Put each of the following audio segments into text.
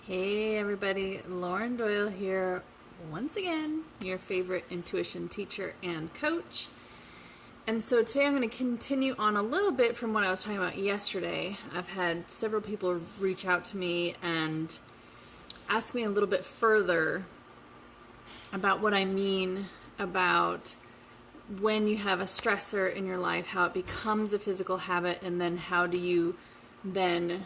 Hey everybody, Lauren Doyle here once again, your favorite intuition teacher and coach. And so today I'm going to continue on a little bit from what I was talking about yesterday. I've had several people reach out to me and ask me a little bit further about what I mean about when you have a stressor in your life, how it becomes a physical habit, and then how do you then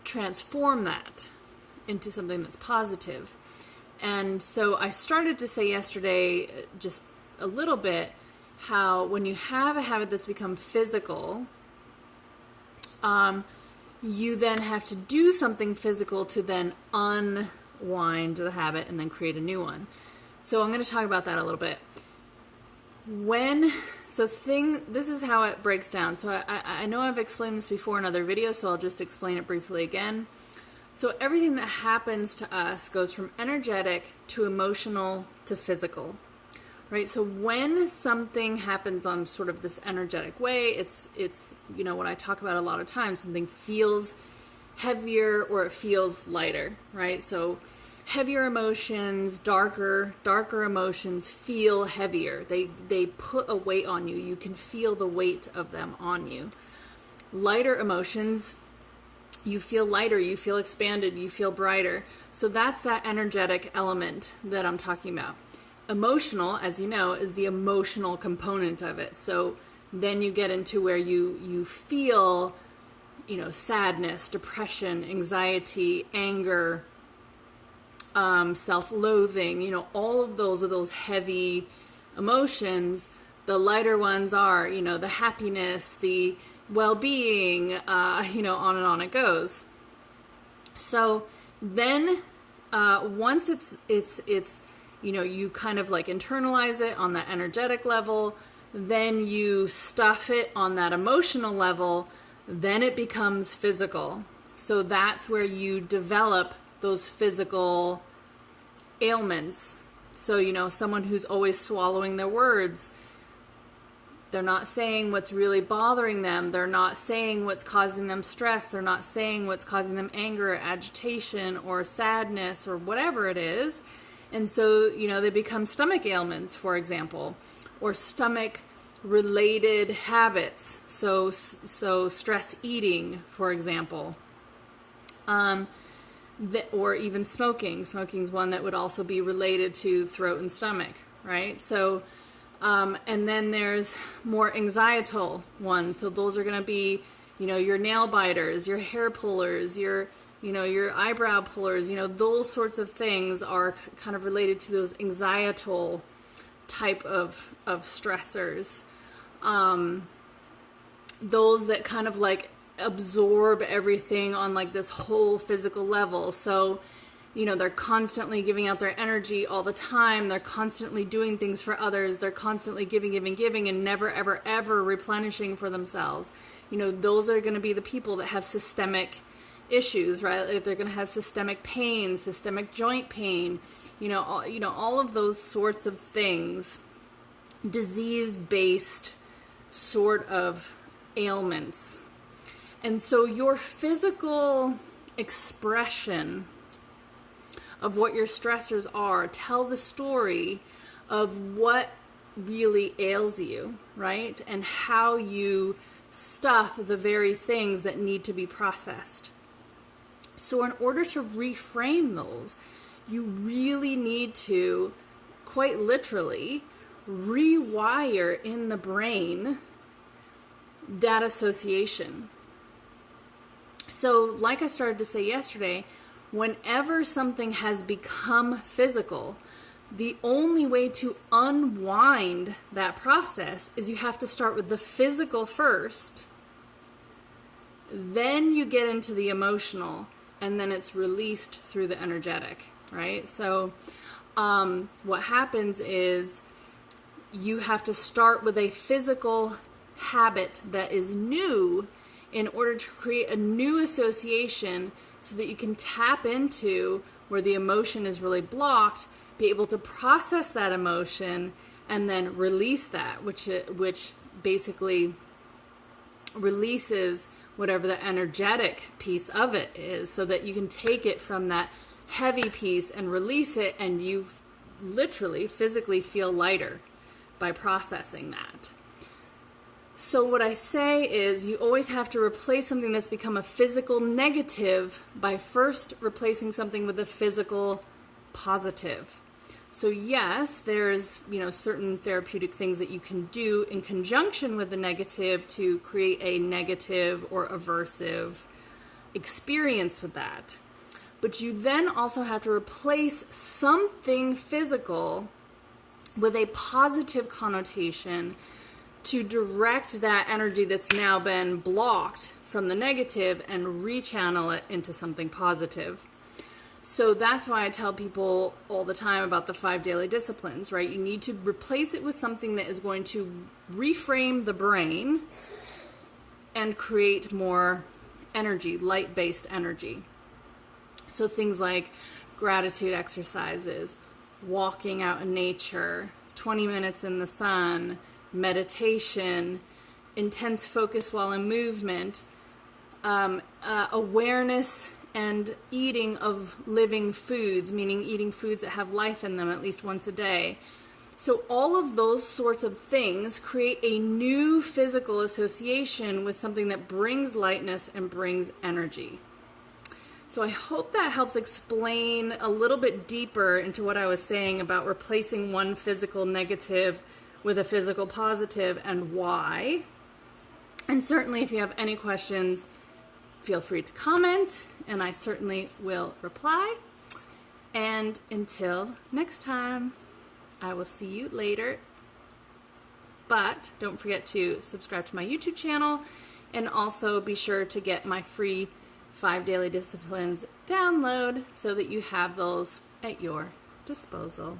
transform that into something that's positive. And so I started to say yesterday just a little bit how when you have a habit that's become physical, you then have to do something physical to then unwind the habit and then create a new one. So I'm going to talk about that a little bit. This is how it breaks down. So I know I've explained this before in other videos, so I'll just explain it briefly again. So everything that happens to us goes from energetic to emotional to physical, right? So when something happens on sort of this energetic way, it's what I talk about a lot of times. Something feels heavier or it feels lighter, right? So heavier emotions, darker emotions feel heavier. They put a weight on you. You can feel the weight of them on you. Lighter emotions, you feel lighter, you feel expanded, you feel brighter. So that's that energetic element that I'm talking about. Emotional, as you know, is the emotional component of it. So then you get into where you feel, sadness, depression, anxiety, anger, self-loathing, all of those are those heavy emotions. The lighter ones are, the happiness, the well-being, on and on it goes. So then, once it's you kind of like internalize it on that energetic level, then you stuff it on that emotional level, then it becomes physical. So that's where you develop those physical ailments. So, someone who's always swallowing their words, they're not saying what's really bothering them. They're not saying what's causing them stress. They're not saying what's causing them anger, or agitation, or sadness, or whatever it is. And so, they become stomach ailments, for example, or stomach-related habits. So stress eating, for example. Or even smoking. Smoking is one that would also be related to throat and stomach, right? So, and then there's more anxietal ones. So those are going to be, your nail biters, your hair pullers, your eyebrow pullers, those sorts of things are kind of related to those anxietal type of stressors. Those that kind of like absorb everything on like this whole physical level. So, they're constantly giving out their energy all the time. They're constantly doing things for others. They're constantly giving and never, ever, ever replenishing for themselves. Those are going to be the people that have systemic issues, right? Like they're going to have systemic pain, systemic joint pain, all of those sorts of things, disease-based sort of ailments. And so your physical expression of what your stressors are tell the story of what really ails you, right? And how you stuff the very things that need to be processed. So in order to reframe those, you really need to, quite literally, rewire in the brain that association. So like I started to say yesterday, whenever something has become physical, the only way to unwind that process is you have to start with the physical first, then you get into the emotional, and then it's released through the energetic, right? So what happens is you have to start with a physical habit that is new in order to create a new association so that you can tap into where the emotion is really blocked, be able to process that emotion, and then release that, which basically releases whatever the energetic piece of it is, so that you can take it from that heavy piece and release it, and you literally physically feel lighter by processing that. So what I say is you always have to replace something that's become a physical negative by first replacing something with a physical positive. So yes, there's, certain therapeutic things that you can do in conjunction with the negative to create a negative or aversive experience with that. But you then also have to replace something physical with a positive connotation to direct that energy that's now been blocked from the negative and rechannel it into something positive. So that's why I tell people all the time about the 5 daily disciplines, right? You need to replace it with something that is going to reframe the brain and create more energy, light-based energy. So things like gratitude exercises, walking out in nature, 20 minutes in the sun, meditation, intense focus while in movement, awareness and eating of living foods, meaning eating foods that have life in them at least once a day. So all of those sorts of things create a new physical association with something that brings lightness and brings energy. So I hope that helps explain a little bit deeper into what I was saying about replacing one physical negative with a physical positive and why. And certainly if you have any questions, feel free to comment, and I certainly will reply. And until next time, I will see you later. But don't forget to subscribe to my YouTube channel, and also be sure to get my free 5 Daily Disciplines download so that you have those at your disposal.